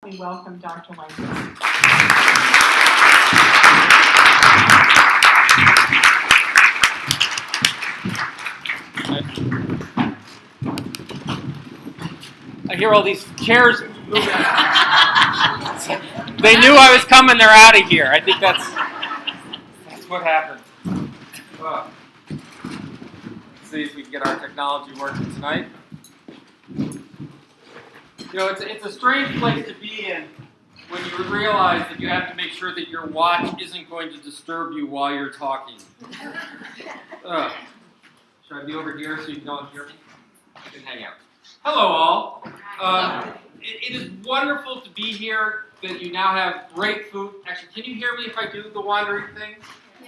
we welcome Dr. Langford. I hear all these chairs moving. They knew I was coming, they're out of here. I think that's what happened. Let's see if we can get our technology working tonight. You know, it's a strange place to be in when you realize that you have to make sure that your watch isn't going to disturb you while you're talking. Should I be over here so you can all hear me? You can hang out. Hello, all. It is wonderful to be here, that you now have great food. Actually, can you hear me if I do the wandering thing?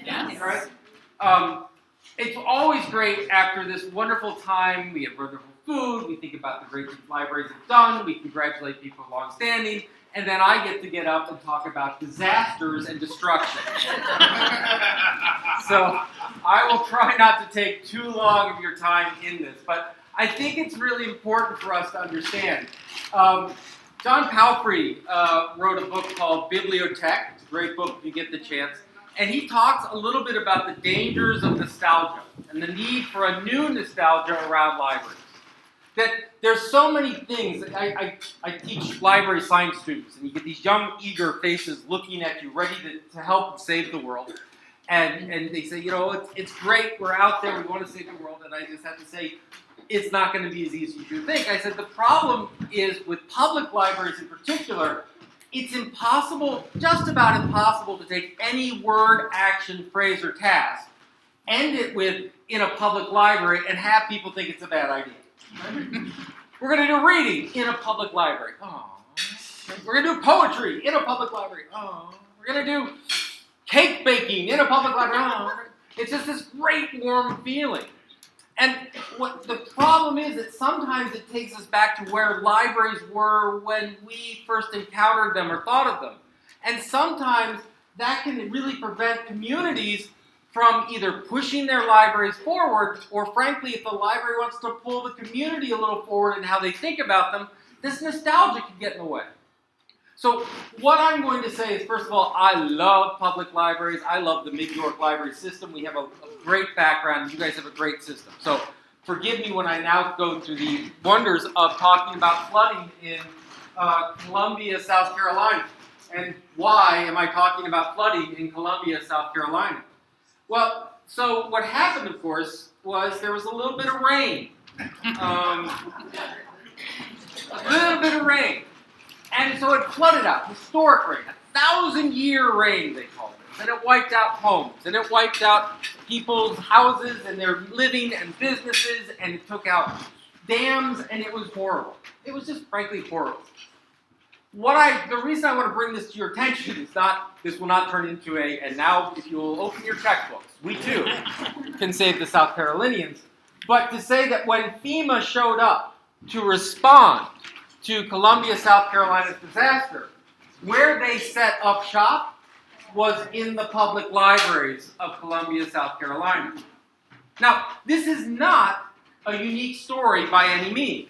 Yes. All right. It's always great after this wonderful time. We have wonderful food. We think about the great things libraries have done. We congratulate people long-standing. And then I get up and talk about disasters and destruction. So I will try not to take too long of your time in this. But I think it's really important for us to understand. John Palfrey wrote a book called Bibliothèque. It's a great book if you get the chance. And he talks a little bit about the dangers of nostalgia and the need for a new nostalgia around libraries. That there's so many things. I teach library science students, and you get these young, eager faces looking at you, ready to help save the world. And they say, you know, it's great, we're out there, we want to save the world. And I just have to say, it's not going to be as easy as you think. I said, the problem is with public libraries in particular, it's impossible, just about impossible, to take any word, action, phrase, or task, end it with in a public library, and have people think it's a bad idea. We're going to do reading in a public library. Oh. We're going to do poetry in a public library. Oh. We're going to do cake baking in a public library. Oh. It's just this great warm feeling. And what the problem is that sometimes it takes us back to where libraries were when we first encountered them or thought of them. And sometimes that can really prevent communities from either pushing their libraries forward, or frankly, if the library wants to pull the community a little forward in how they think about them, this nostalgia can get in the way. So what I'm going to say is, first of all, I love public libraries. I love the Mid-York library system. We have a great background. You guys have a great system. So forgive me when I now go through the wonders of talking about flooding in Columbia, South Carolina. And why am I talking about flooding in Columbia, South Carolina? Well, so what happened, of course, was there was a little bit of rain. A little bit of rain. And so it flooded out, historic rain, 1,000-year rain, they called it. And it wiped out homes, and it wiped out people's houses and their living and businesses, and it took out dams, and it was horrible. It was just frankly horrible. The reason I want to bring this to your attention is this will not turn into and now if you will open your textbooks, we too can save the South Carolinians, but to say that when FEMA showed up to respond to Columbia, South Carolina's disaster, where they set up shop was in the public libraries of Columbia, South Carolina. Now, this is not a unique story by any means.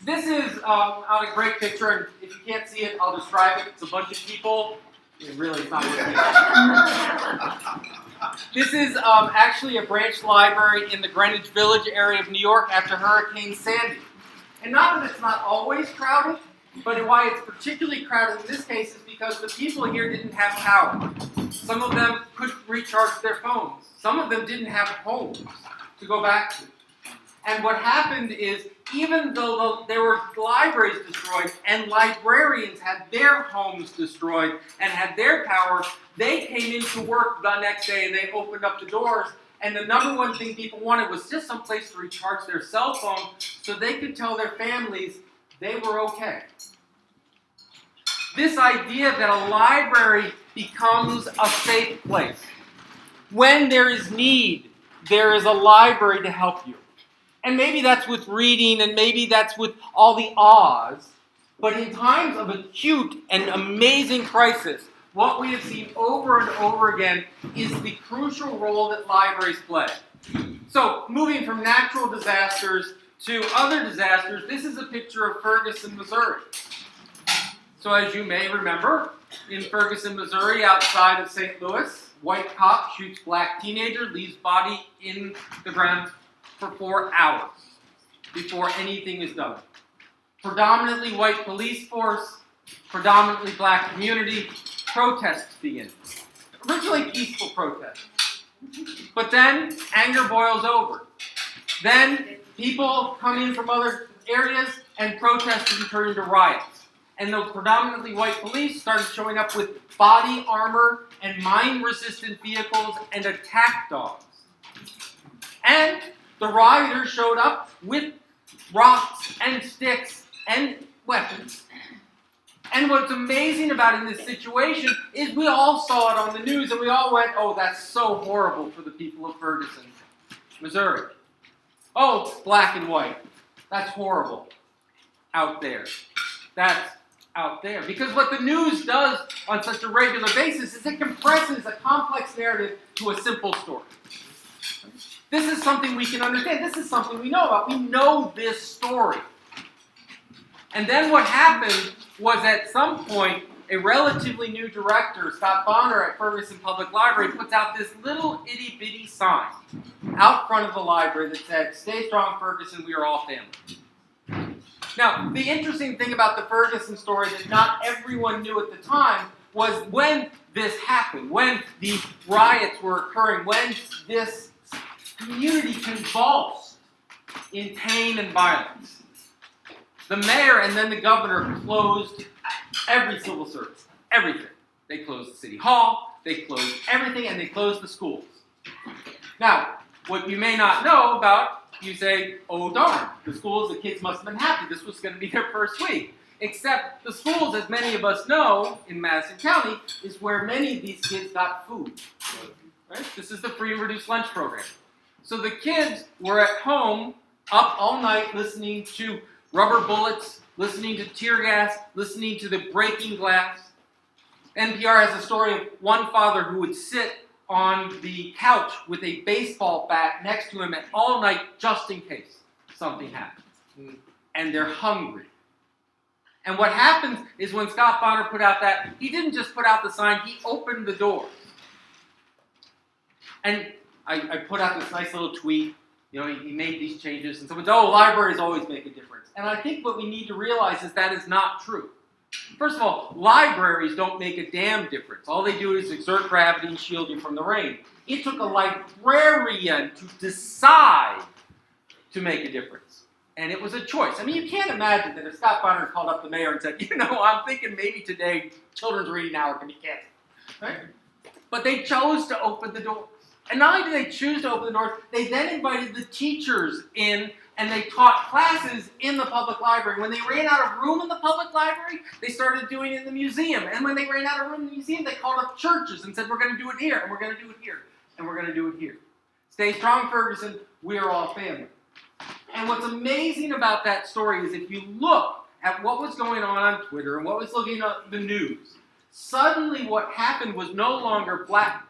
This is on a great picture, and if you can't see it, I'll describe it. It's a bunch of people. Really, it's not working. This is actually a branch library in the Greenwich Village area of New York after Hurricane Sandy. And not that it's not always crowded, but why it's particularly crowded in this case is because the people here didn't have power. Some of them couldn't recharge their phones. Some of them didn't have homes to go back to. And what happened is, even though there were libraries destroyed and librarians had their homes destroyed and had their power, they came into work the next day and they opened up the doors. And the number one thing people wanted was just some place to recharge their cell phone so they could tell their families they were okay. This idea that a library becomes a safe place. When there is need, there is a library to help you. And maybe that's with reading, and maybe that's with all the awes. But in times of acute and amazing crisis, what we have seen over and over again is the crucial role that libraries play. So, moving from natural disasters to other disasters, this is a picture of Ferguson, Missouri. So as you may remember, in Ferguson, Missouri, outside of St. Louis, white cop shoots black teenager, leaves body in the ground for 4 hours before anything is done. Predominantly white police force, predominantly black community, protests begin. Originally peaceful protests. But then anger boils over. Then people come in from other areas and protests and turn into riots. And the predominantly white police started showing up with body armor and mine-resistant vehicles and attack dogs. And the rioters showed up with rocks and sticks and weapons. And what's amazing about in this situation is we all saw it on the news and we all went, oh, that's so horrible for the people of Ferguson, Missouri. Oh, black and white. That's horrible. Out there. That's out there. Because what the news does on such a regular basis is it compresses a complex narrative to a simple story. This is something we can understand. This is something we know about. We know this story. And then what happened was at some point, a relatively new director, Scott Bonner at Ferguson Public Library, puts out this little itty-bitty sign out front of the library that said, "Stay strong, Ferguson, we are all family." Now, the interesting thing about the Ferguson story that not everyone knew at the time was when this happened, when the riots were occurring, when this community convulsed in pain and violence. The mayor and then the governor closed every civil service, everything. They closed the city hall, they closed everything, and they closed the schools. Now, what you may not know about, you say, oh darn, the schools, the kids must have been happy. This was going to be their first week. Except the schools, as many of us know, in Madison County, is where many of these kids got food. Right? This is the free and reduced lunch program. So the kids were at home, up all night, listening to rubber bullets, listening to tear gas, listening to the breaking glass. NPR has a story of one father who would sit on the couch with a baseball bat next to him at all night just in case something happens. And they're hungry. And what happens is when Scott Bonner put out that, he didn't just put out the sign, he opened the doors. And I put out this nice little tweet. You know, he made these changes, and someone said, oh, libraries always make a difference. And I think what we need to realize is that is not true. First of all, libraries don't make a damn difference. All they do is exert gravity and shield you from the rain. It took a librarian to decide to make a difference. And it was a choice. I mean, you can't imagine that if Scott Bonner called up the mayor and said, you know, I'm thinking maybe today children's reading hour can be canceled. Right? But they chose to open the doors. And not only did they choose to open the doors, they then invited the teachers in and they taught classes in the public library. When they ran out of room in the public library, they started doing it in the museum. And when they ran out of room in the museum, they called up churches and said, we're going to do it here, and we're going to do it here, and we're going to do it here. Stay strong, Ferguson. We are all family. And what's amazing about that story is if you look at what was going on Twitter and what was looking at the news, suddenly what happened was no longer black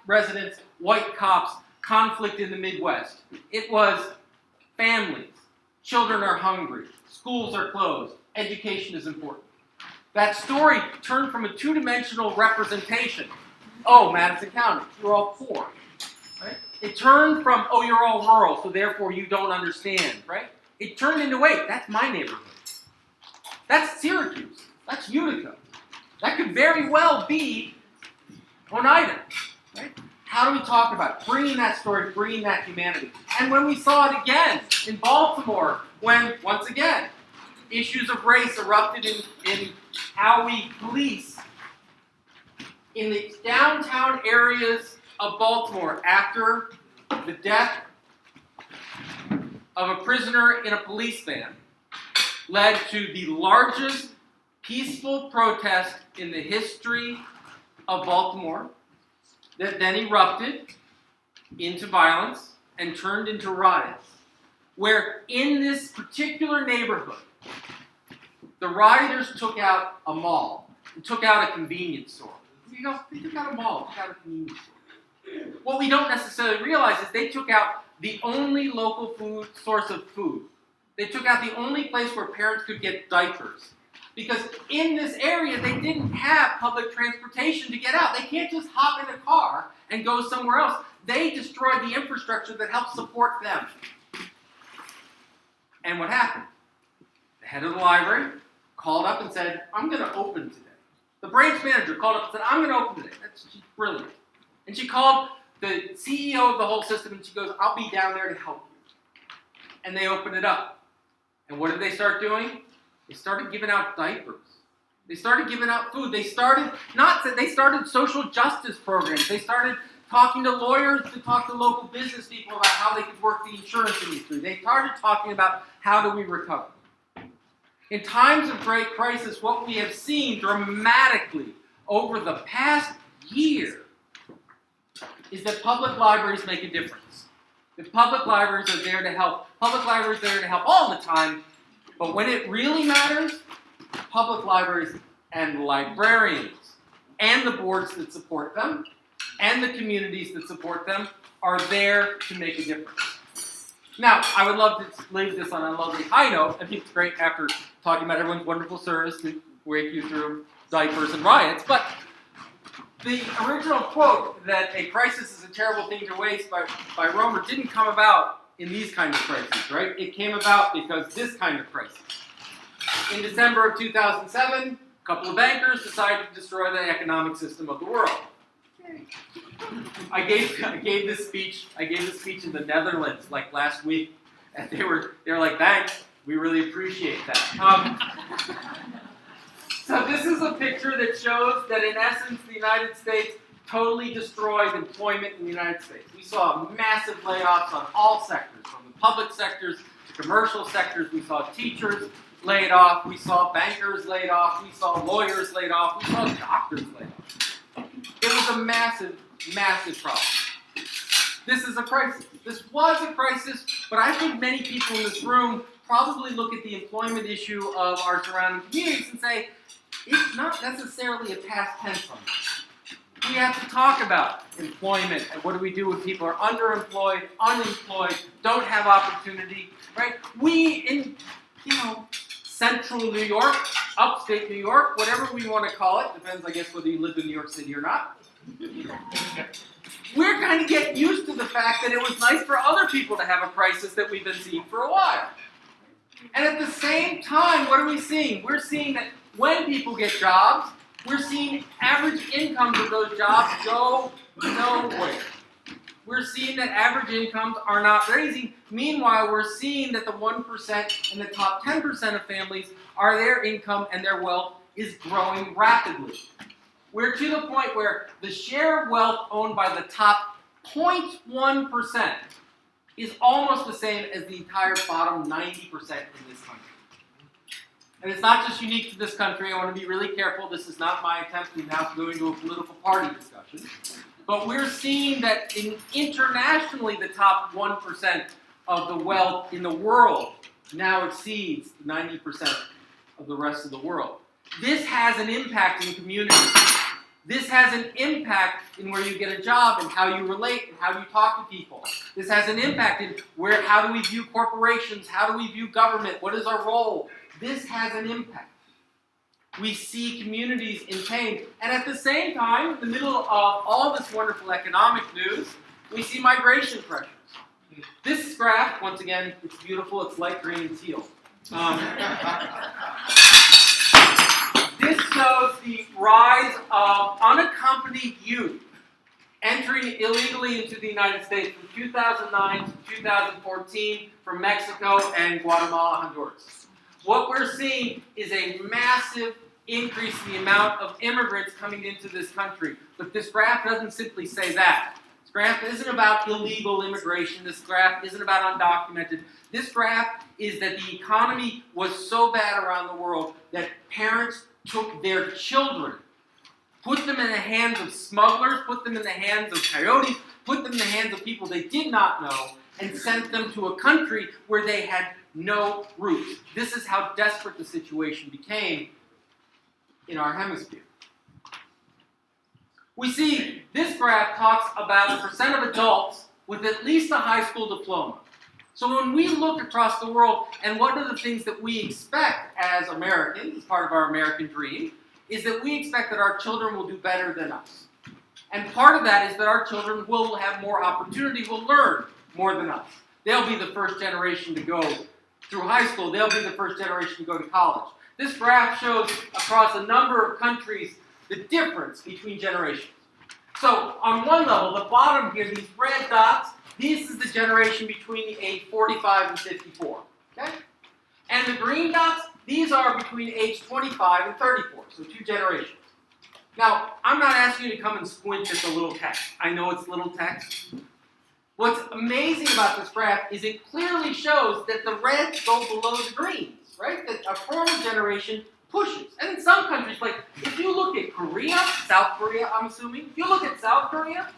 residents, white cops, conflict in the Midwest. It was families. Children are hungry. Schools are closed. Education is important. That story turned from a two-dimensional representation. Oh, Madison County, you're all poor. Right? It turned from, oh, you're all rural, so therefore you don't understand. Right? It turned into, wait, that's my neighborhood. That's Syracuse. That's Utica. That could very well be Oneida. Right? How do we talk about it? Bringing that story, bringing that humanity? And when we saw it again in Baltimore, when, once again, issues of race erupted in how we police in the downtown areas of Baltimore after the death of a prisoner in a police van led to the largest peaceful protest in the history of Baltimore that then erupted into violence and turned into riots, where in this particular neighborhood, the rioters took out a mall, and took out a convenience store. You know, they took out a mall, took out a convenience store. What we don't necessarily realize is they took out the only local source of food. They took out the only place where parents could get diapers. Because in this area, they didn't have public transportation to get out. They can't just hop in a car and go somewhere else. They destroyed the infrastructure that helped support them. And what happened? The head of the library called up and said, I'm going to open today. The branch manager called up and said, I'm going to open today. She's brilliant. And she called the CEO of the whole system and she goes, I'll be down there to help you. And they opened it up. And what did they start doing? They started giving out diapers. They started giving out food. They started social justice programs. They started talking to lawyers to talk to local business people about how they could work the insurance industry. They started talking about how do we recover. In times of great crisis, what we have seen dramatically over the past year is that public libraries make a difference. That public libraries are there to help. Public libraries are there to help all the time, but when it really matters, public libraries and librarians and the boards that support them and the communities that support them are there to make a difference. Now, I would love to leave this on a lovely high note. I think it's great after talking about everyone's wonderful service to wake you through diapers and riots, but the original quote that a crisis is a terrible thing to waste by Romer didn't come about in these kinds of crises, right? It came about because this kind of crisis. In December of 2007, a couple of bankers decided to destroy the economic system of the world. I gave this speech in the Netherlands like last week, and they were like, thanks, we really appreciate that. So this is a picture that shows that in essence the United States totally destroyed employment in the United States. We saw massive layoffs on all sectors, from the public sectors to commercial sectors. We saw teachers laid off, we saw bankers laid off, we saw lawyers laid off, we saw doctors laid off. It was a massive, massive problem. This is a crisis. This was a crisis, but I think many people in this room probably look at the employment issue of our surrounding communities and say, it's not necessarily a past tense on this. We have to talk about employment and what do we do when people are underemployed, unemployed, don't have opportunity, right? We in, central New York, upstate New York, whatever we want to call it, depends, I guess, whether you live in New York City or not. We're kind of getting used to the fact that it was nice for other people to have a crisis that we've been seeing for a while. And at the same time, what are we seeing? We're seeing that when people get jobs, we're seeing average incomes of those jobs go nowhere. We're seeing that average incomes are not raising. Meanwhile, we're seeing that the 1% and the top 10% of families their income and their wealth is growing rapidly. We're to the point where the share of wealth owned by the top 0.1% is almost the same as the entire bottom 90% in this country. And it's not just unique to this country. I want to be really careful. This is not my attempt to now go into a political party discussion. But we're seeing that internationally, the top 1% of the wealth in the world now exceeds 90% of the rest of the world. This has an impact in communities. This has an impact in where you get a job and how you relate and how you talk to people. This has an impact in how do we view corporations, how do we view government, what is our role? This has an impact. We see communities in pain. And at the same time, in the middle of all this wonderful economic news, we see migration pressures. This graph, once again, it's beautiful, it's light green and teal. This shows the rise of unaccompanied youth entering illegally into the United States from 2009 to 2014 from Mexico and Guatemala, Honduras. What we're seeing is a massive increase in the amount of immigrants coming into this country. But this graph doesn't simply say that. This graph isn't about illegal immigration. This graph isn't about undocumented. This graph is that the economy was so bad around the world that parents took their children, put them in the hands of smugglers, put them in the hands of coyotes, put them in the hands of people they did not know, and sent them to a country where they had no roots. This is how desperate the situation became in our hemisphere. We see this graph talks about the percent of adults with at least a high school diploma. So when we look across the world, and one of the things that we expect as Americans, as part of our American dream, is that we expect that our children will do better than us. And part of that is that our children will have more opportunity, will learn more than us. They'll be the first generation to go through high school. They'll be the first generation to go to college. This graph shows across a number of countries the difference between generations. So on one level, the bottom here, these red dots, this is the generation between the age 45 and 54. Okay? And the green dots, these are between age 25 and 34, so two generations. Now, I'm not asking you to come and squint at the little text. I know it's little text. What's amazing about this graph is it clearly shows that the reds go below the greens, right? That a former generation pushes. And in some countries, like if you look at Korea, South Korea, I'm assuming, if you look at South Korea,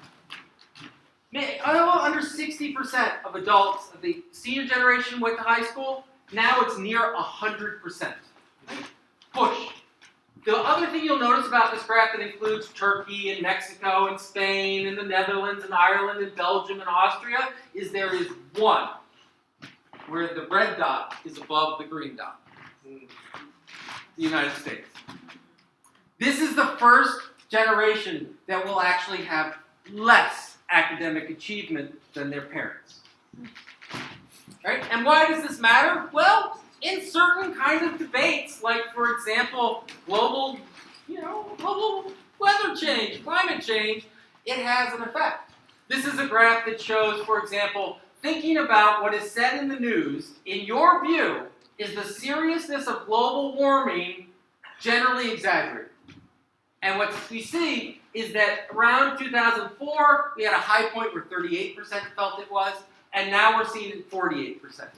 under 60% of adults of the senior generation went to high school. Now it's near 100%. Right? Push. The other thing you'll notice about this graph that includes Turkey and Mexico and Spain and the Netherlands and Ireland and Belgium and Austria is there is one where the red dot is above the green dot. The United States. This is the first generation that will actually have less academic achievement than their parents. Right? And why does this matter? Well, in certain kind of debates, like for example, global weather change, climate change, it has an effect. This is a graph that shows, for example, thinking about what is said in the news, in your view, is the seriousness of global warming generally exaggerated? And what we see is that around 2004, we had a high point where 38% felt it was, and now we're seeing it 48%.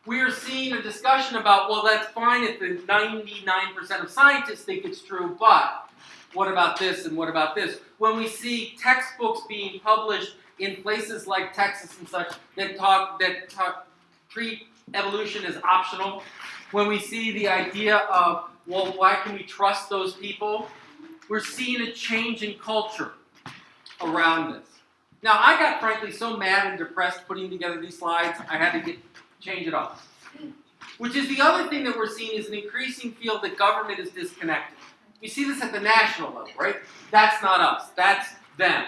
We are seeing a discussion about, well, that's fine if the 99% of scientists think it's true, but what about this and what about this? When we see textbooks being published in places like Texas and such that treat evolution as optional, when we see the idea of, well, why can we trust those people? We're seeing a change in culture around this. Now, I got, frankly, so mad and depressed putting together these slides, I had to change it off. Which is the other thing that we're seeing is an increasing field that government is disconnected. We see this at the national level, right? That's not us. That's them.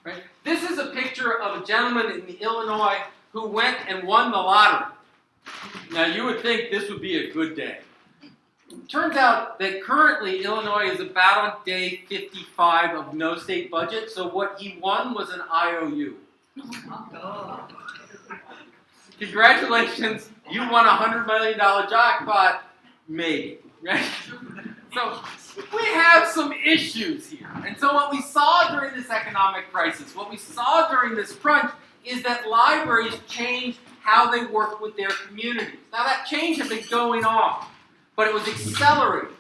Right? This is a picture of a gentleman in Illinois who went and won the lottery. Now, you would think this would be a good day. Turns out that currently Illinois is about on day 55 of no state budget, so what he won was an IOU. Congratulations, you won a $100 million jackpot, maybe, right? So we have some issues here. And so what we saw during this economic crisis, what we saw during this crunch, is that libraries changed how they work with their communities. Now that change had been going on, but it was accelerated.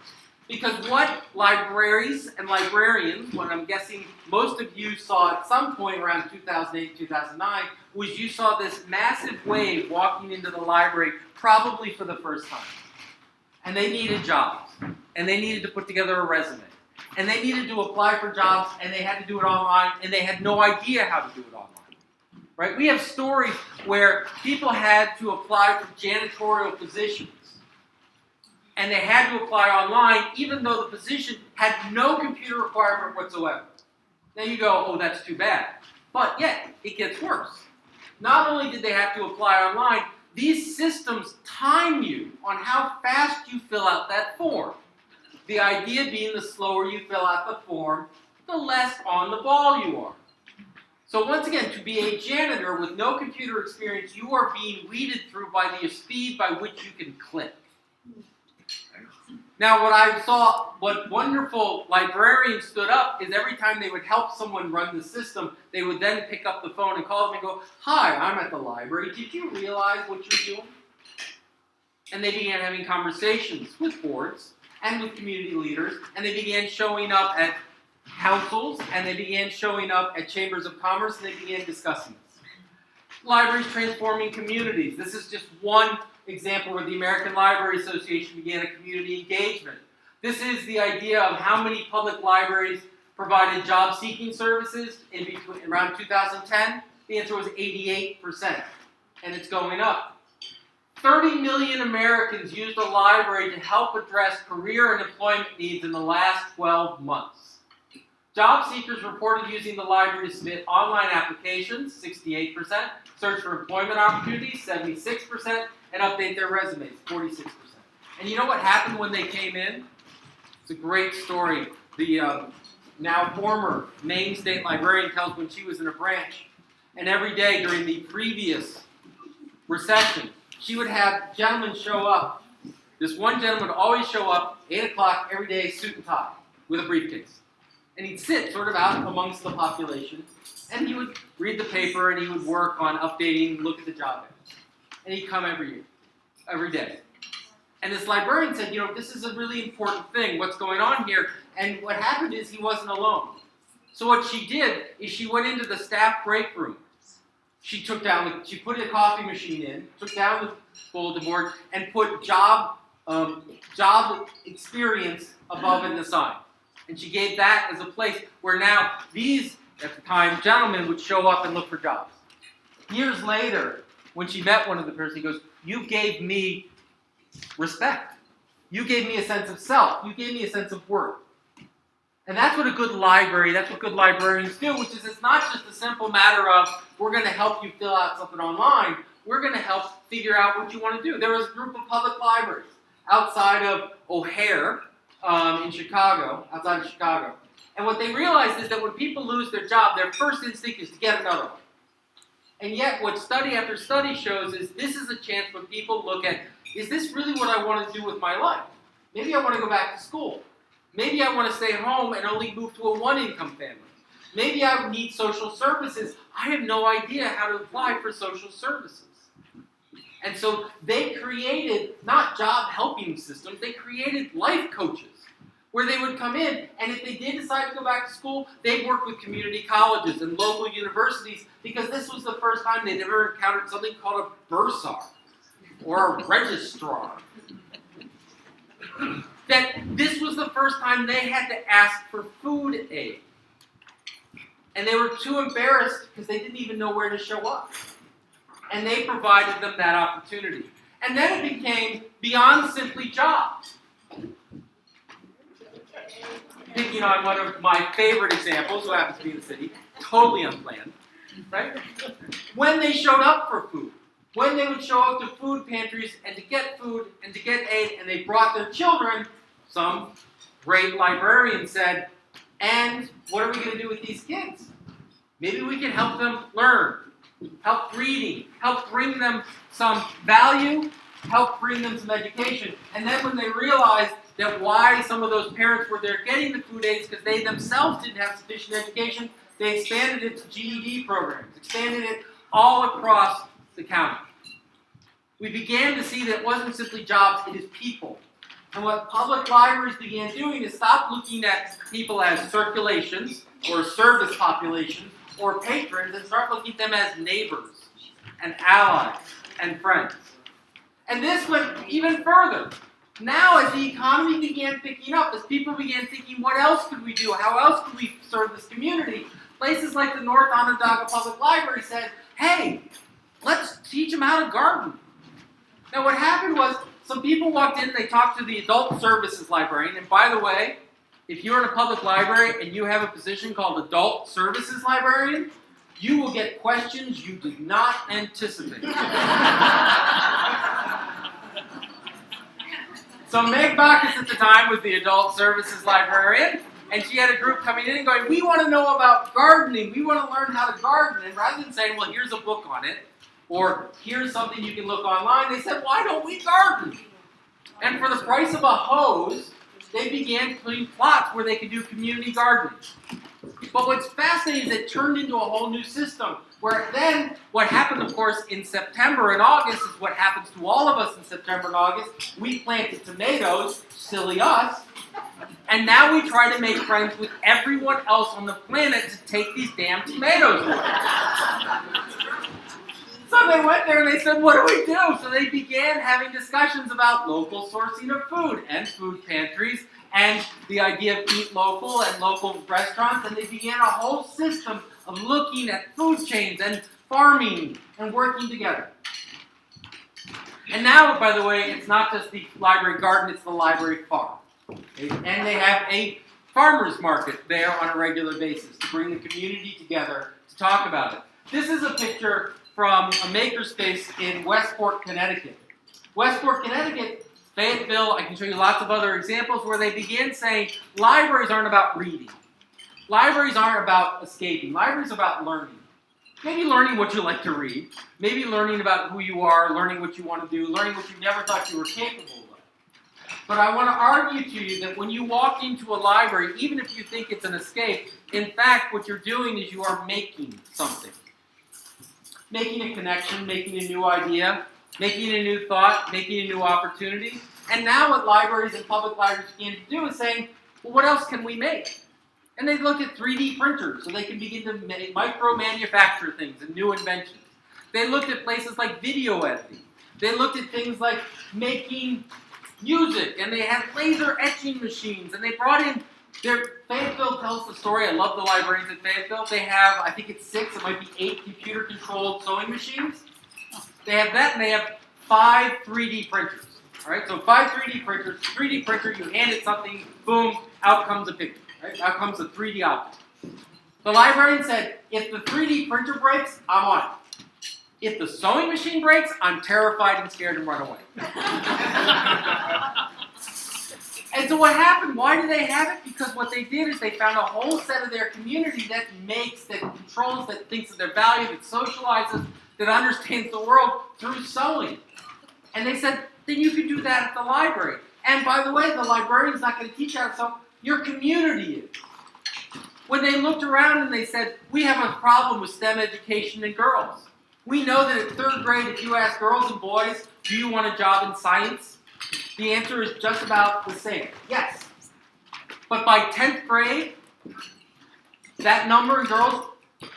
Because what libraries and librarians, what I'm guessing most of you saw at some point around 2008, 2009, was you saw this massive wave walking into the library probably for the first time. And they needed jobs. And they needed to put together a resume. And they needed to apply for jobs, and they had to do it online, and they had no idea how to do it online. Right? We have stories where people had to apply for janitorial positions. And they had to apply online, even though the position had no computer requirement whatsoever. Now you go, oh, that's too bad. But yet, it gets worse. Not only did they have to apply online, these systems time you on how fast you fill out that form. The idea being the slower you fill out the form, the less on the ball you are. So once again, to be a janitor with no computer experience, you are being weeded through by the speed by which you can click. Now, what wonderful librarians stood up is every time they would help someone run the system, they would then pick up the phone and call them and go, "Hi, I'm at the library. Did you realize what you're doing?" And they began having conversations with boards and with community leaders, and they began showing up at councils, and they began showing up at chambers of commerce, and they began discussing this. Libraries transforming communities. This is just one example where the American Library Association began a community engagement. This is the idea of how many public libraries provided job-seeking services in between, around 2010. The answer was 88%. and it's going up. 30 million Americans used a library to help address career and employment needs in the last 12 months. Job seekers reported using the library to submit online applications, 68%, search for employment opportunities, 76%, and update their resumes, 46%. And you know what happened when they came in? It's a great story. The now former Maine State Librarian tells when she was in a branch, and every day during the previous recession, she would have gentlemen show up. This one gentleman would always show up, 8 o'clock every day, suit and tie, with a briefcase. And he'd sit sort of out amongst the population, and he would read the paper, and he would work on updating, look at the job ads. And he'd come every day. And this librarian said, this is a really important thing, what's going on here. And what happened is he wasn't alone. So what she did is she went into the staff break room. She put a coffee machine in, took down the bulletin board, and put job experience above in the sign. And she gave that as a place where now these, at the time, gentlemen would show up and look for jobs. Years later, when she met one of the persons, he goes, "You gave me respect. You gave me a sense of self. You gave me a sense of worth." And that's what a good library, that's what good librarians do, which is it's not just a simple matter of, we're going to help you fill out something online. We're going to help figure out what you want to do. There was a group of public libraries outside of O'Hare in Chicago, outside of Chicago. And what they realized is that when people lose their job, their first instinct is to get another one. And yet what study after study shows is this is a chance when people look at, is this really what I want to do with my life? Maybe I want to go back to school. Maybe I want to stay home and only move to a one-income family. Maybe I need social services. I have no idea how to apply for social services. And so they created not job helping systems, they created life coaches where they would come in, and if they did decide to go back to school, they'd work with community colleges and local universities because this was the first time they'd ever encountered something called a bursar or a registrar. That this was the first time they had to ask for food aid. And they were too embarrassed because they didn't even know where to show up. And they provided them that opportunity. And then it became beyond simply jobs. Picking on one of my favorite examples, who happens to be in the city, totally unplanned, right? When they showed up for food. When they would show up to food pantries and to get food and to get aid, and they brought their children, some great librarian said, and what are we going to do with these kids? Maybe we can help them learn, help reading, help bring them some value, help bring them some education. And then when they realized that why some of those parents were there getting the food aids because they themselves didn't have sufficient education, they expanded it to GED programs, expanded it all across the county. We began to see that it wasn't simply jobs, it is people. And what public libraries began doing is stop looking at people as circulations or service populations or patrons and start looking at them as neighbors and allies and friends. And this went even further. Now as the economy began picking up, as people began thinking, what else could we do? How else could we serve this community? Places like the North Onondaga Public Library said, hey, let's teach them how to garden. Now what happened was, some people walked in and they talked to the adult services librarian. And by the way, if you're in a public library and you have a position called adult services librarian, you will get questions you did not anticipate. So Meg Bacchus at the time was the adult services librarian, and she had a group coming in and going, we want to know about gardening. We want to learn how to garden. And rather than saying, well, here's a book on it, or here's something you can look online, they said, why don't we garden? And for the price of a hose, they began putting plots where they could do community gardening. But what's fascinating is it turned into a whole new system, where then what happened, of course, in September and August is what happens to all of us in September and August. We planted tomatoes, silly us, and now we try to make friends with everyone else on the planet to take these damn tomatoes away. So they went there and they said, what do we do? So they began having discussions about local sourcing of food and food pantries and the idea of eat local and local restaurants. And they began a whole system of looking at food chains and farming, and working together. And now, by the way, it's not just the library garden, it's the library farm. Okay? And they have a farmer's market there on a regular basis to bring the community together to talk about it. This is a picture from a makerspace in Westport, Connecticut. Westport, Connecticut, Fayetteville, I can show you lots of other examples where they began saying libraries aren't about reading. Libraries aren't about escaping. Libraries are about learning. Maybe learning what you like to read. Maybe learning about who you are, learning what you want to do, learning what you never thought you were capable of. But I want to argue to you that when you walk into a library, even if you think it's an escape, in fact, what you're doing is you are making something. Making a connection, making a new idea, making a new thought, making a new opportunity. And now what libraries and public libraries begin to do is saying, well, what else can we make? And they look at 3D printers so they can begin to micro-manufacture things and new inventions. They looked at places like video editing. They looked at things like making music, and they had laser etching machines, and they brought in Fayetteville tells the story. I love the librarians at Fayetteville. They have, I think it's 6, it might be 8 computer-controlled sewing machines. They have that, and they have 5 3D printers. All right, so 5 3D printers. 3D printer, you hand it something, boom, out comes a picture. Right? Out comes a 3D object. The librarian said, if the 3D printer breaks, I'm on it. If the sewing machine breaks, I'm terrified and scared and run away. And so what happened? Why do they have it? Because what they did is they found a whole set of their community that makes, that controls, that thinks of their value, that socializes, that understands the world through sewing. And they said, then you can do that at the library. And by the way, the librarian's not going to teach how to sew. Your community is. When they looked around and they said, we have a problem with STEM education in girls. We know that at 3rd grade, if you ask girls and boys, do you want a job in science? The answer is just about the same. Yes. But by 10th grade, that number in girls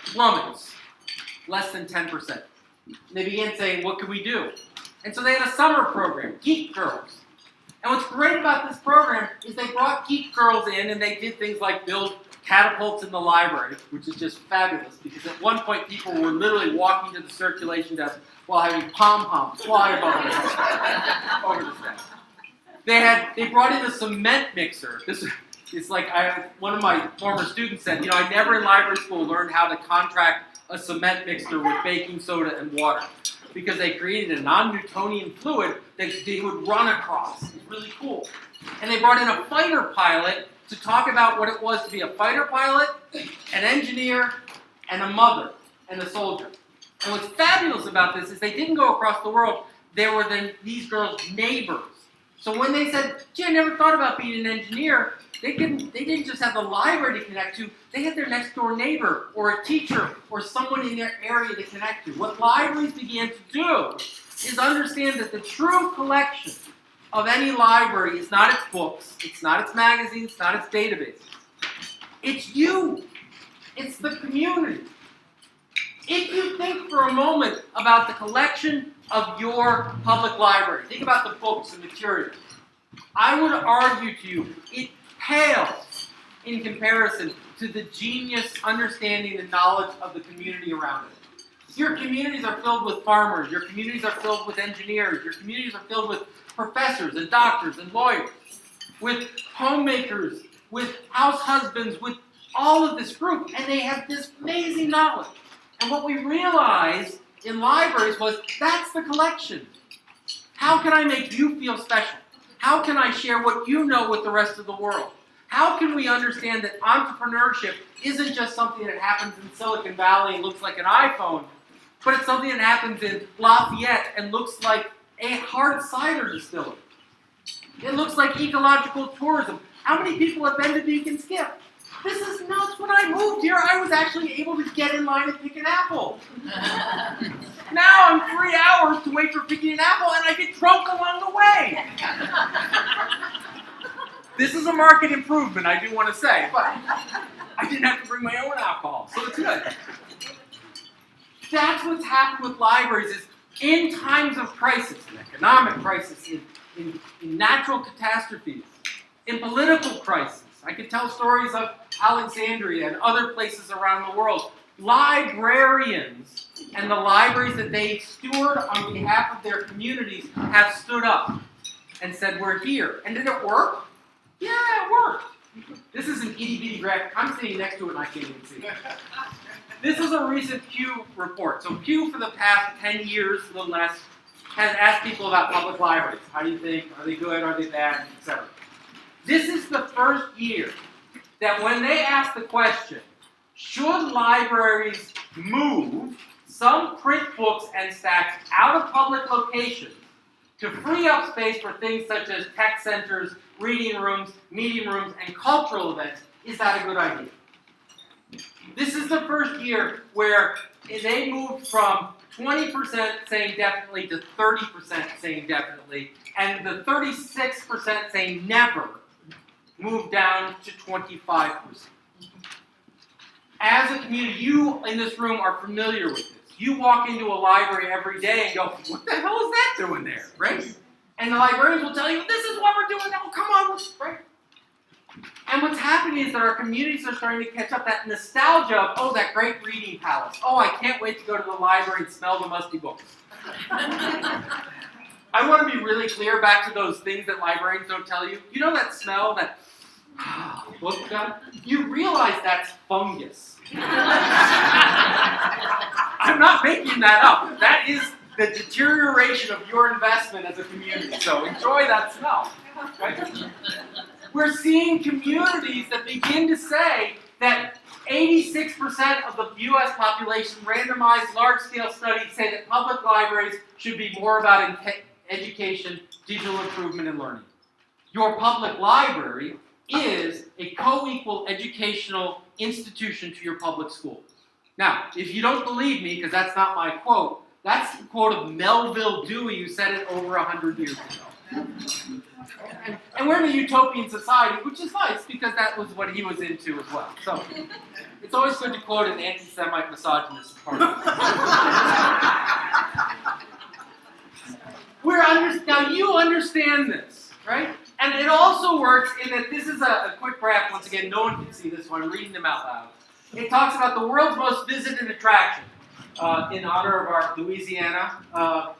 plummets. Less than 10%. They began saying, what can we do? And so they had a summer program, Geek Girls. And what's great about this program is they brought geek girls in and they did things like build catapults in the library, which is just fabulous because at one point people were literally walking to the circulation desk while having pom-poms fly above their heads over the desk. They brought in a cement mixer. It's like one of my former students said, you know, I never in library school learned how to contract a cement mixer with baking soda and water. Because they created a non-Newtonian fluid that they would run across. It's really cool. And they brought in a fighter pilot to talk about what it was to be a fighter pilot, an engineer, and a mother, and a soldier. And what's fabulous about this is they didn't go across the world. They were these girls' neighbors. So when they said, gee, I never thought about being an engineer, they didn't just have the library to connect to, they had their next door neighbor or a teacher or someone in their area to connect to. What libraries began to do is understand that the true collection of any library is not its books, it's not its magazines, it's not its databases. It's you. It's the community. If you think for a moment about the collection of your public library, think about the books and materials, I would argue to you, it pales in comparison to the genius, understanding, and knowledge of the community around it. Your communities are filled with farmers, your communities are filled with engineers, your communities are filled with professors and doctors and lawyers, with homemakers, with house husbands, with all of this group, and they have this amazing knowledge. And what we realized in libraries was, that's the collection. How can I make you feel special? How can I share what you know with the rest of the world? How can we understand that entrepreneurship isn't just something that happens in Silicon Valley and looks like an iPhone, but it's something that happens in Lafayette and looks like a hard cider distillery. It looks like ecological tourism. How many people have been to Beacon Skip? This is nuts. When I moved here, I was actually able to get in line and pick an apple. Now I'm 3 hours to wait for picking an apple, and I get drunk along the way. This is a market improvement, I do want to say, but I didn't have to bring my own alcohol, so it's good. That's what's happened with libraries is in times of crisis, in economic crisis, in natural catastrophes, in political crisis. I could tell stories of Alexandria and other places around the world librarians and the libraries that they steward on behalf of their communities have stood up and said, we're here. And did it work? Yeah, it worked. This is an itty-bitty graphic. I'm sitting next to it and I can't even see it. This is a recent Pew report. So Pew, for the past 10 years, a little less, has asked people about public libraries. How do you think? Are they good? Are they bad? Etc. This is the first year that when they ask the question, should libraries move some print books and stacks out of public locations to free up space for things such as tech centers, reading rooms, meeting rooms, and cultural events, is that a good idea? This is the first year where they moved from 20% saying definitely to 30% saying definitely, and the 36% saying never moved down to 25%. As a community, you in this room are familiar with this. You walk into a library every day and go, what the hell is that doing there, right? And the librarians will tell you, this is what we're doing now, come on, right? And what's happening is that our communities are starting to catch up that nostalgia of, oh, that great reading palace. Oh, I can't wait to go to the library and smell the musty books. I want to be really clear back to those things that librarians don't tell you. You know that smell, that book smell? You realize that's fungus. I'm not making that up. That is the deterioration of your investment as a community. So enjoy that smell. Right? We're seeing communities that begin to say that 86% of the U.S. population, randomized large-scale studies, say that public libraries should be more about education, digital improvement, and learning. Your public library is a co-equal educational institution to your public school. Now, if you don't believe me, because that's not my quote, that's the quote of Melville Dewey, who said it over 100 years ago. And we're in a utopian society, which is nice, because that was what he was into as well. So, it's always good to quote an anti-Semite misogynist part of it. Now, you understand this, right? And it also works in that this is a quick graph. Once again, no one can see this one. I'm reading them out loud. It talks about the world's most visited attraction in honor of our Louisiana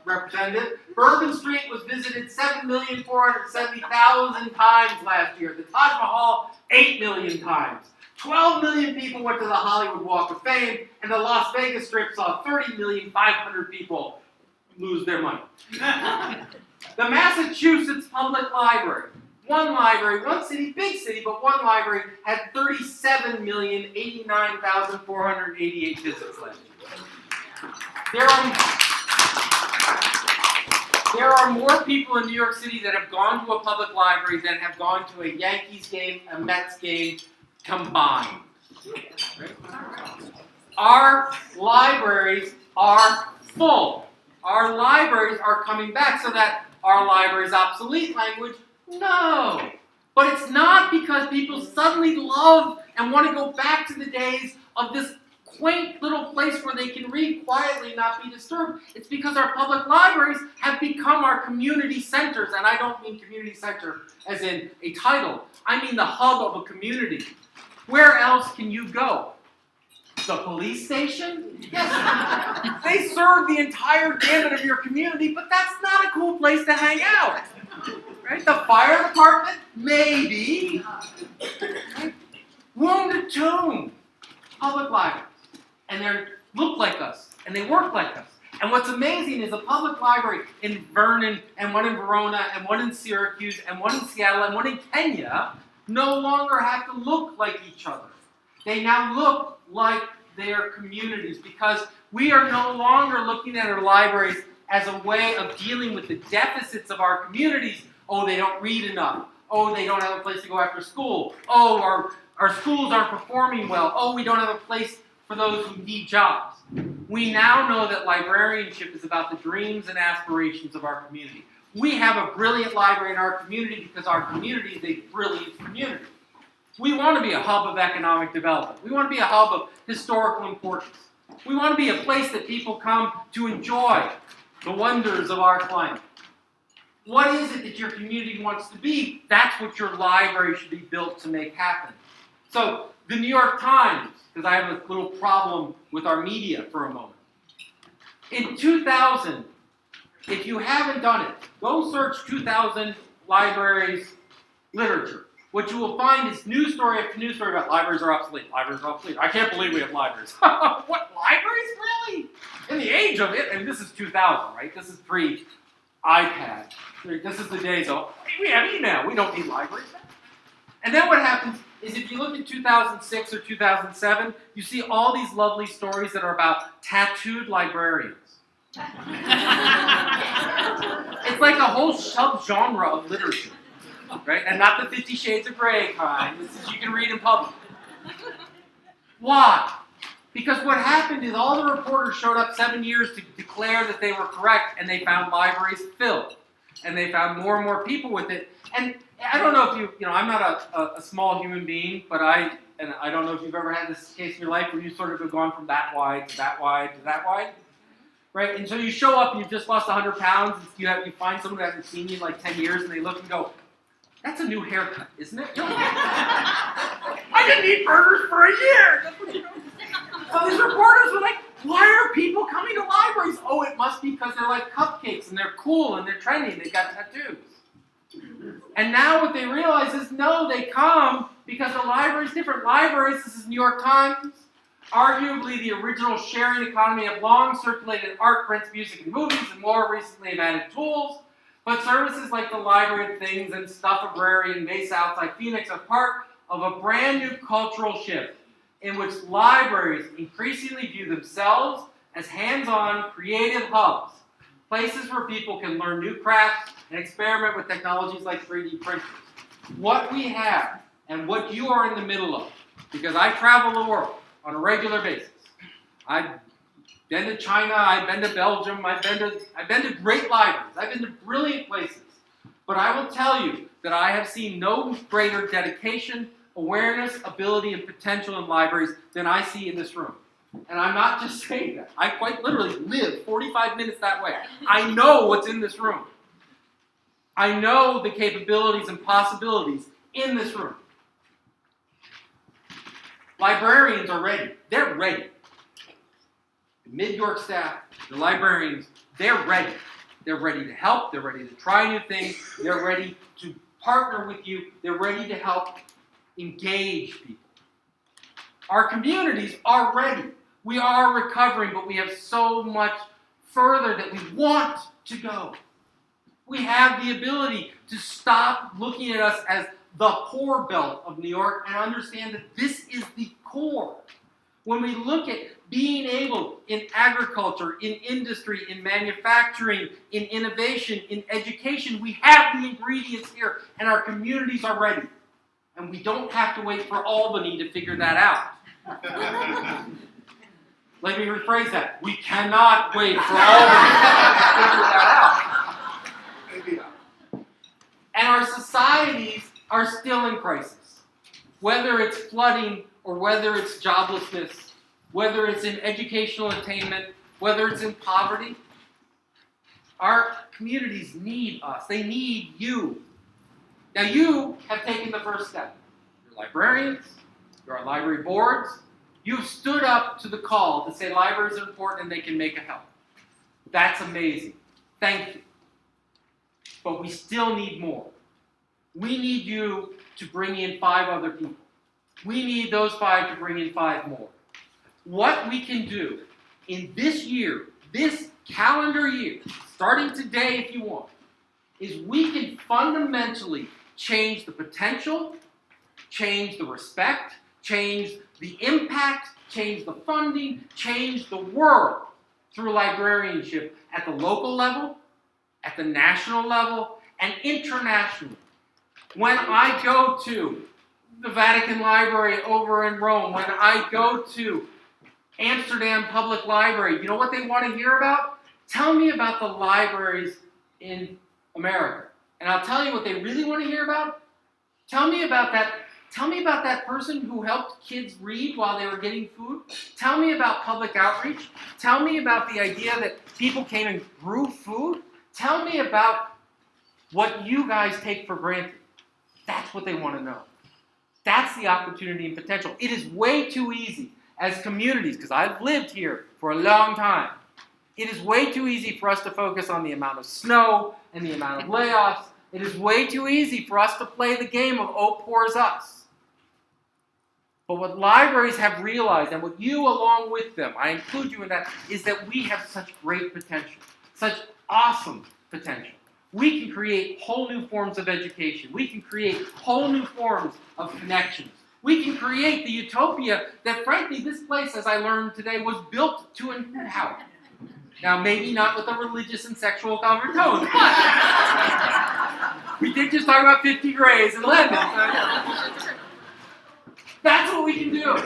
representative. Bourbon Street was visited 7,470,000 times last year. The Taj Mahal, 8 million times. 12 million people went to the Hollywood Walk of Fame, and the Las Vegas Strip saw 30,500,000 people lose their money. The Massachusetts Public Library, one city, big city, but one library, had 37,089,488 visits last year. There are more people in New York City that have gone to a public library than have gone to a Yankees game, a Mets game combined. Right? Our libraries are full. Our libraries are coming back. So that our library is obsolete language? No. But it's not because people suddenly love and want to go back to the days of this quaint little place where they can read quietly and not be disturbed. It's because our public libraries have become our community centers. And I don't mean community center as in a title. I mean the hub of a community. Where else can you go? The police station? Yes. They serve the entire gamut of your community, but that's not a cool place to hang out. Right? The fire department? Maybe. Right? Wounded Tomb. Public libraries. And they look like us. And they work like us. And what's amazing is a public library in Vernon, and one in Verona, and one in Syracuse, and one in Seattle, and one in Kenya no longer have to look like each other. They now look like their communities because we are no longer looking at our libraries as a way of dealing with the deficits of our communities. Oh, they don't read enough. Oh, they don't have a place to go after school. Oh, our schools aren't performing well. Oh, we don't have a place for those who need jobs. We now know that librarianship is about the dreams and aspirations of our community. We have a brilliant library in our community because our community is a brilliant community. We want to be a hub of economic development. We want to be a hub of historical importance. We want to be a place that people come to enjoy the wonders of our climate. What is it that your community wants to be? That's what your library should be built to make happen. So, the New York Times, because I have a little problem with our media for a moment. In 2000, if you haven't done it, go search 2000 libraries literature. What you will find is news story after news story about libraries are obsolete. Libraries are obsolete. I can't believe we have libraries. What, libraries, really? In the age of it, and this is 2000, right? This is pre-iPad. This is the days of, we have email. We don't need libraries now. And then what happens is if you look at 2006 or 2007, you see all these lovely stories that are about tattooed librarians. It's like a whole subgenre of literature, right? And not the 50 Shades of Grey kind. This is you can read in public. Why? Because what happened is all the reporters showed up 7 years to declare that they were correct, and they found libraries filled. And they found more and more people with it. And I don't know if you know, I'm not a small human being, but I don't know if you've ever had this case in your life where you sort of have gone from that wide to that wide to that wide. Right? And so you show up and you've just lost 100 pounds, you find someone who hasn't seen you in like 10 years, and they look and go, that's a new haircut, isn't it? I didn't eat burgers for a year! So these reporters were like, why are people coming to libraries? Oh, it must be because they're like cupcakes, and they're cool, and they're trendy, and they've got tattoos. And now what they realize is, no, they come because the library's different. Libraries, this is New York Times, arguably the original sharing economy, have long circulated art, prints, music, and movies, and more recently have added tools. But services like the Library of Things and Stuffabrary and Mesa outside Phoenix are part of a brand new cultural shift in which libraries increasingly view themselves as hands-on, creative hubs, places where people can learn new crafts and experiment with technologies like 3D printers. What we have, and what you are in the middle of, because I travel the world on a regular basis. I've been to China, I've been to Belgium, I've been to great libraries, I've been to brilliant places. But I will tell you that I have seen no greater dedication, awareness, ability, and potential in libraries than I see in this room. And I'm not just saying that. I quite literally live 45 minutes that way. I know what's in this room. I know the capabilities and possibilities in this room. Librarians are ready. They're ready. The Mid-York staff, the librarians, they're ready. They're ready to help. They're ready to try new things. They're ready to partner with you. They're ready to help engage people. Our communities are ready. We are recovering, but we have so much further that we want to go. We have the ability to stop looking at us as the core belt of New York and understand that this is the core. When we look at being able in agriculture, in industry, in manufacturing, in innovation, in education, we have the ingredients here, and our communities are ready. And we don't have to wait for Albany to figure that out. Let me rephrase that. We cannot wait for Albany to figure that out. And our societies are still in crisis. Whether it's flooding or whether it's joblessness, whether it's in educational attainment, whether it's in poverty, our communities need us. They need you. Now you have taken the first step. You're librarians, you're on library boards. You've stood up to the call to say libraries are important and they can make a help. That's amazing. Thank you. But we still need more. We need you to bring in 5 other people. We need those 5 to bring in 5 more. What we can do in this year, this calendar year, starting today if you want, is we can fundamentally change the potential, change the respect, change the impact, change the funding, change the world through librarianship at the local level, at the national level, and internationally. When I go to the Vatican Library over in Rome, when I go to Amsterdam Public Library, you know what they want to hear about? Tell me about the libraries in America. And I'll tell you what they really want to hear about. Tell me about that person who helped kids read while they were getting food. Tell me about public outreach. Tell me about the idea that people came and grew food. Tell me about what you guys take for granted. That's what they want to know. That's the opportunity and potential. It is way too easy as communities, because I've lived here for a long time, it is way too easy for us to focus on the amount of snow and the amount of layoffs. It is way too easy for us to play the game of, oh, poor's us. But what libraries have realized, and what you along with them, I include you in that, is that we have such great potential, such awesome potential. We can create whole new forms of education. We can create whole new forms of connections. We can create the utopia that, frankly, this place, as I learned today, was built to inhabit. Now, maybe not with a religious and sexual overtone, but we did just talk about 50 Grays and London. So that's what we can do.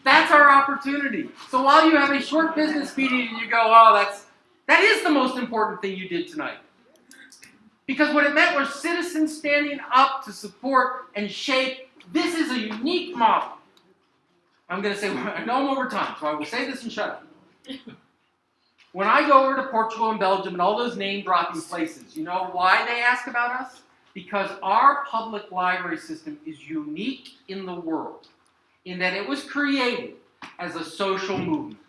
That's our opportunity. So while you have a short business meeting and you go, oh, that is the most important thing you did tonight. Because what it meant was citizens standing up to support and shape. This is a unique model. I'm going to say, I know I'm over time, so I will say this and shut up. When I go over to Portugal and Belgium and all those name-dropping places, you know why they ask about us? Because our public library system is unique in the world, in that it was created as a social movement.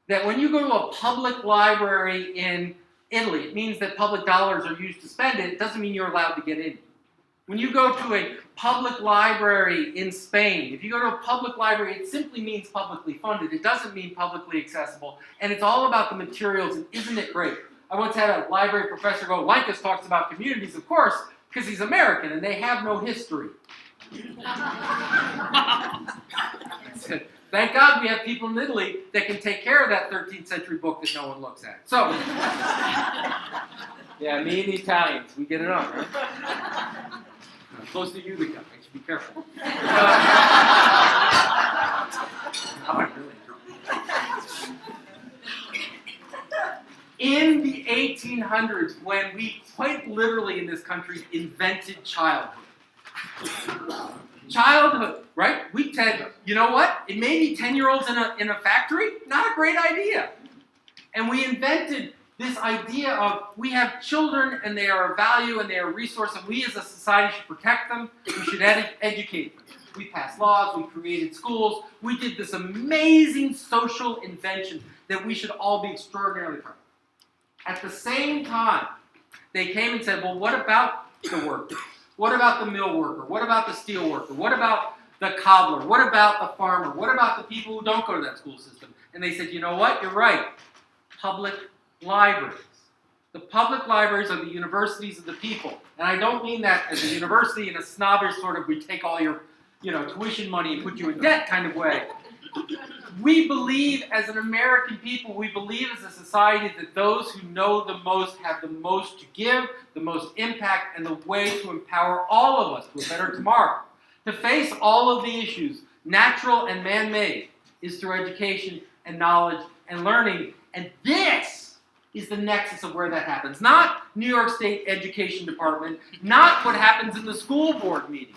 That when you go to a public library in Italy, it means that public dollars are used to spend it. It doesn't mean you're allowed to get in. When you go to a public library in Spain, if you go to a public library, it simply means publicly funded. It doesn't mean publicly accessible. And it's all about the materials, and isn't it great? I once had a library professor go, Lankus talks about communities, of course, because he's American, and they have no history. Thank God we have people in Italy that can take care of that 13th century book that no one looks at. So, yeah, me and the Italians, we get it on, right? I'm close to Utica, I should be careful. I'm really drunk. In the 1800s, when we quite literally in this country invented childhood. Childhood, right? We said, you know what? It may be 10-year-olds in a factory. Not a great idea. And we invented this idea of we have children and they are a value and they are a resource and we as a society should protect them. We should educate them. We passed laws. We created schools. We did this amazing social invention that we should all be extraordinarily proud of. At the same time, they came and said, well, what about the workers? What about the mill worker? What about the steel worker? What about the cobbler? What about the farmer? What about the people who don't go to that school system? And they said, you know what? You're right. Public libraries. The public libraries are the universities of the people. And I don't mean that as a university in a snobbish sort of we take all your tuition money and put you in debt kind of way. We believe as an American people, we believe as a society that those who know the most have the most to give, the most impact, and the way to empower all of us to a better tomorrow. To face all of the issues, natural and man-made, is through education and knowledge and learning. And this is the nexus of where that happens. Not New York State Education Department, not what happens in the school board meeting.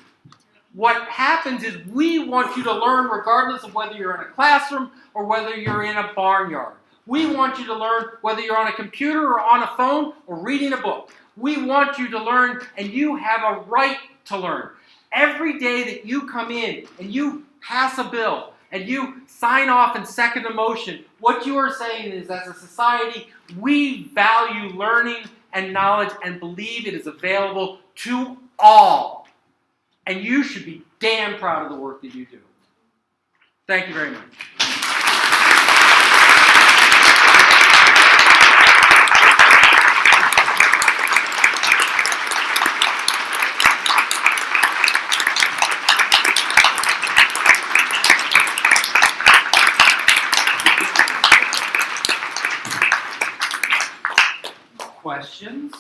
What happens is we want you to learn regardless of whether you're in a classroom or whether you're in a barnyard. We want you to learn whether you're on a computer or on a phone or reading a book. We want you to learn, and you have a right to learn. Every day that you come in and you pass a bill and you sign off and second a motion, what you are saying is, as a society, we value learning and knowledge and believe it is available to all. And you should be damn proud of the work that you do. Thank you very much. Questions?